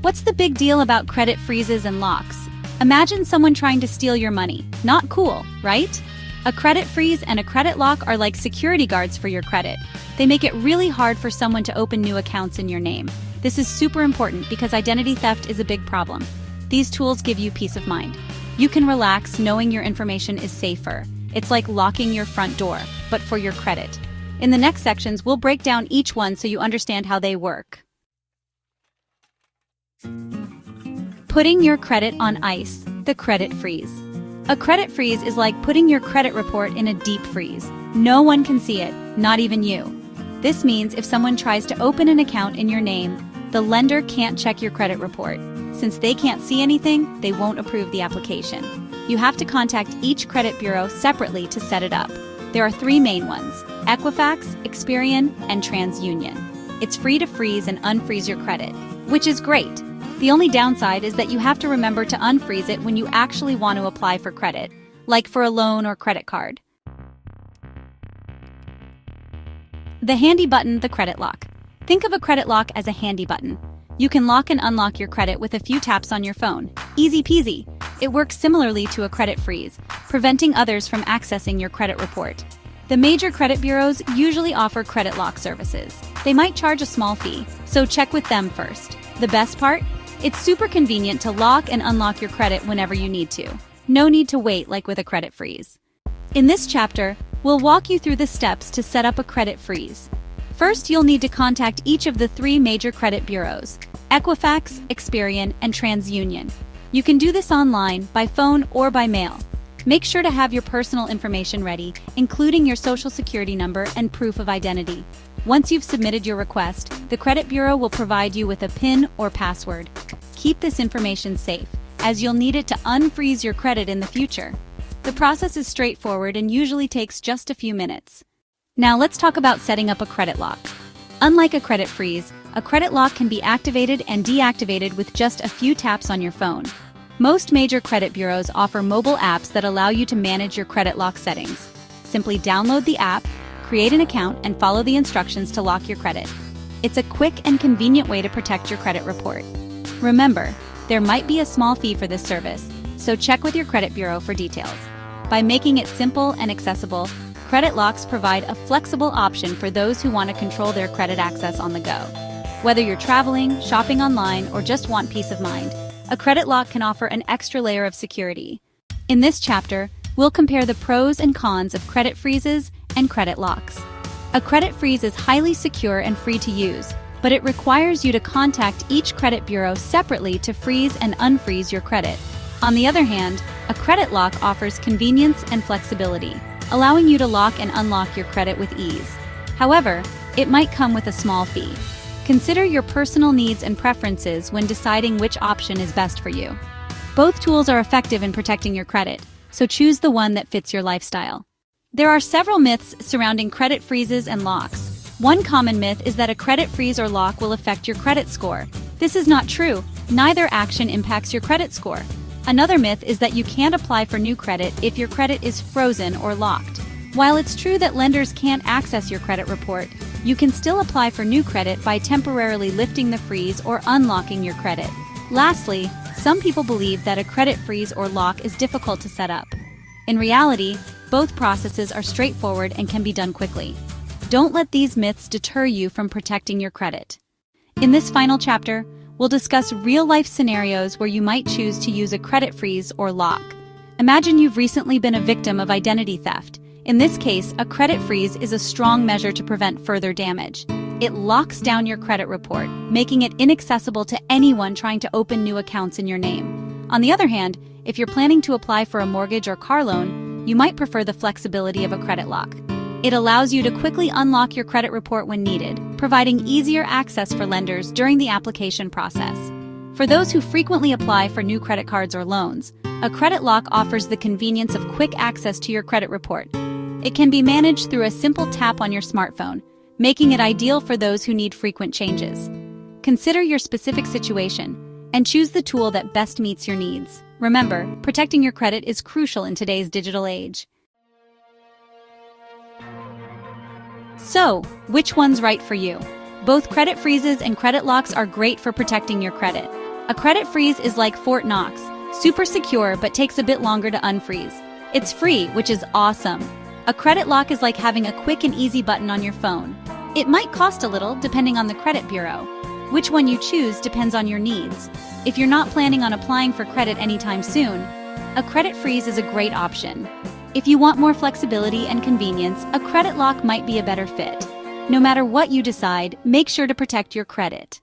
What's the big deal about credit freezes and locks? Imagine someone trying to steal your money. Not cool, right? A credit freeze and a credit lock are like security guards for your credit. They make it really hard for someone to open new accounts in your name. This is super important because identity theft is a big problem. These tools give you peace of mind. You can relax knowing your information is safer. It's like locking your front door, but for your credit. In the next sections, we'll break down each one so you understand how they work. Putting your credit on ice, the credit freeze. A credit freeze is like putting your credit report in a deep freeze. No one can see it, not even you. This means if someone tries to open an account in your name, the lender can't check your credit report. Since they can't see anything, they won't approve the application. You have to contact each credit bureau separately to set it up. There are 3 main ones: Equifax, Experian, and TransUnion. It's free to freeze and unfreeze your credit, which is great. The only downside is that you have to remember to unfreeze it when you actually want to apply for credit, like for a loan or credit card. The handy button, the credit lock. Think of a credit lock as a handy button. You can lock and unlock your credit with a few taps on your phone. Easy peasy. It works similarly to a credit freeze, preventing others from accessing your credit report. The major credit bureaus usually offer credit lock services. They might charge a small fee, so check with them first. The best part? It's super convenient to lock and unlock your credit whenever you need to. No need to wait like with a credit freeze. In this chapter, we'll walk you through the steps to set up a credit freeze. First, you'll need to contact each of the 3 major credit bureaus: Equifax, Experian, and TransUnion. You can do this online, by phone, or by mail. Make sure to have your personal information ready, including your social security number and proof of identity. Once you've submitted your request, the credit bureau will provide you with a PIN or password. Keep this information safe, as you'll need it to unfreeze your credit in the future. The process is straightforward and usually takes just a few minutes. Now let's talk about setting up a credit lock. Unlike a credit freeze, a credit lock can be activated and deactivated with just a few taps on your phone. Most major credit bureaus offer mobile apps that allow you to manage your credit lock settings. Simply download the app, create an account, and follow the instructions to lock your credit. It's a quick and convenient way to protect your credit report. Remember, there might be a small fee for this service, so check with your credit bureau for details. By making it simple and accessible, credit locks provide a flexible option for those who want to control their credit access on the go. Whether you're traveling, shopping online, or just want peace of mind, a credit lock can offer an extra layer of security. In this chapter, we'll compare the pros and cons of credit freezes and credit locks. A credit freeze is highly secure and free to use, but it requires you to contact each credit bureau separately to freeze and unfreeze your credit. On the other hand, a credit lock offers convenience and flexibility, allowing you to lock and unlock your credit with ease. However, it might come with a small fee. Consider your personal needs and preferences when deciding which option is best for you. Both tools are effective in protecting your credit, so choose the one that fits your lifestyle. There are several myths surrounding credit freezes and locks. One common myth is that a credit freeze or lock will affect your credit score. This is not true. Neither action impacts your credit score. Another myth is that you can't apply for new credit if your credit is frozen or locked. While it's true that lenders can't access your credit report, you can still apply for new credit by temporarily lifting the freeze or unlocking your credit. Lastly, some people believe that a credit freeze or lock is difficult to set up. In reality, both processes are straightforward and can be done quickly. Don't let these myths deter you from protecting your credit. In this final chapter, we'll discuss real-life scenarios where you might choose to use a credit freeze or lock. Imagine you've recently been a victim of identity theft. In this case, a credit freeze is a strong measure to prevent further damage. It locks down your credit report, making it inaccessible to anyone trying to open new accounts in your name. On the other hand, if you're planning to apply for a mortgage or car loan, you might prefer the flexibility of a credit lock. It allows you to quickly unlock your credit report when needed, providing easier access for lenders during the application process. For those who frequently apply for new credit cards or loans, a credit lock offers the convenience of quick access to your credit report. It can be managed through a simple tap on your smartphone, making it ideal for those who need frequent changes. Consider your specific situation and choose the tool that best meets your needs. Remember, protecting your credit is crucial in today's digital age. So, which one's right for you? Both credit freezes and credit locks are great for protecting your credit. A credit freeze is like Fort Knox, super secure but takes a bit longer to unfreeze. It's free, which is awesome. A credit lock is like having a quick and easy button on your phone. It might cost a little depending on the credit bureau. Which one you choose depends on your needs. If you're not planning on applying for credit anytime soon, a credit freeze is a great option. If you want more flexibility and convenience, a credit lock might be a better fit. No matter what you decide, make sure to protect your credit.